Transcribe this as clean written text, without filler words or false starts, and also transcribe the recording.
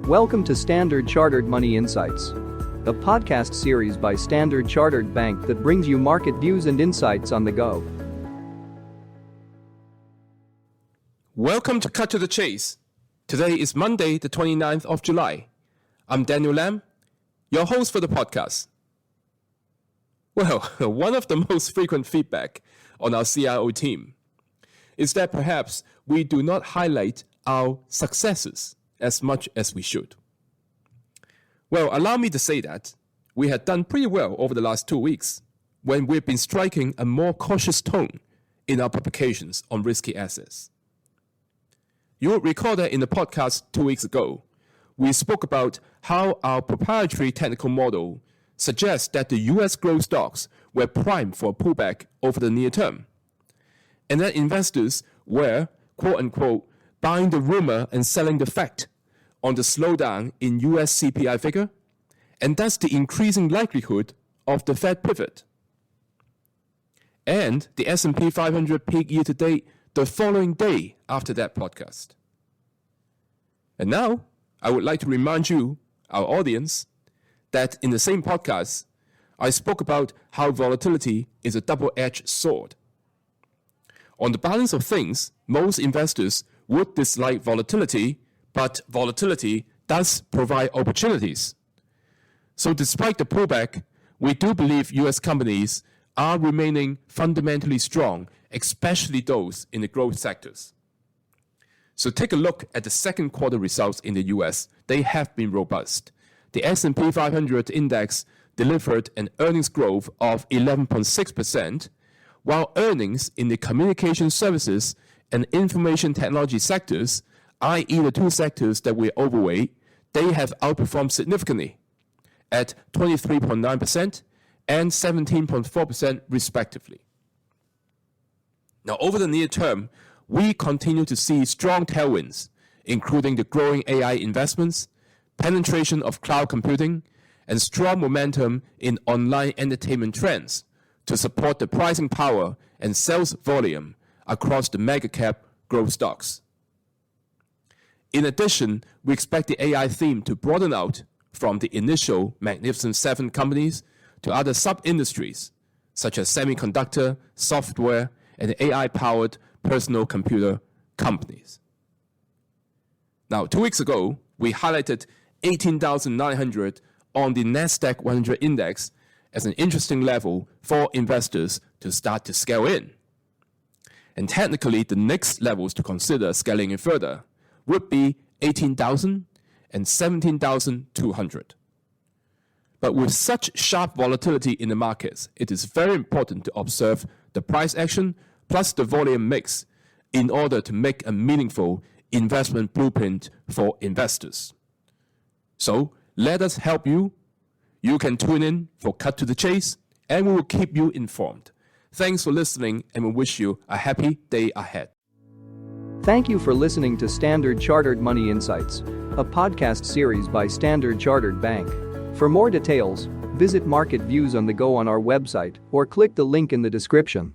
Welcome to Standard Chartered Money Insights, a podcast series by Standard Chartered Bank that brings you market views and insights on the go. Welcome to Cut to the Chase. Today is Monday, the 29th of July. I'm Daniel Lam, your host for the podcast. Well, one of the most frequent feedback on our CIO team is that perhaps we do not highlight our successes as much as we should. Well, allow me to say that we had done pretty well over the last 2 weeks when we've been striking a more cautious tone in our publications on risky assets. You'll recall that in the podcast 2 weeks ago, we spoke about how our proprietary technical model suggests that the US growth stocks were primed for a pullback over the near term, and that investors were, quote-unquote, buying the rumor and selling the fact on the slowdown in US CPI figure, and thus the increasing likelihood of the Fed pivot. And the S&P 500 peaked year-to-date the following day after that podcast. And now, I would like to remind you, our audience, that in the same podcast, I spoke about how volatility is a double-edged sword. On the balance of things, most investors would dislike volatility, but volatility does provide opportunities. So despite the pullback, we do believe US companies are remaining fundamentally strong, especially those in the growth sectors. So take a look at the second quarter results in the US. They have been robust. The S&P 500 index delivered an earnings growth of 11.6%, while earnings in the communication services and information technology sectors, i.e. the two sectors that we're overweight, they have outperformed significantly at 23.9% and 17.4% respectively. Now, over the near term, we continue to see strong tailwinds, including the growing AI investments, penetration of cloud computing, and strong momentum in online entertainment trends to support the pricing power and sales volume across the mega-cap growth stocks. In addition, we expect the AI theme to broaden out from the initial Magnificent Seven companies to other sub-industries, such as semiconductor, software, and AI-powered personal computer companies. Now, 2 weeks ago, we highlighted 18,900 on the NASDAQ 100 index as an interesting level for investors to start to scale in. And technically, the next levels to consider scaling in further would be 18,000 and 17,200. But with such sharp volatility in the markets, it is very important to observe the price action plus the volume mix in order to make a meaningful investment blueprint for investors. So let us help you. You can tune in for Cut to the Chase, and we will keep you informed. Thanks for listening, and we wish you a happy day ahead. Thank you for listening to Standard Chartered Money Insights, a podcast series by Standard Chartered Bank. For more details, visit Market Views on the Go on our website or click the link in the description.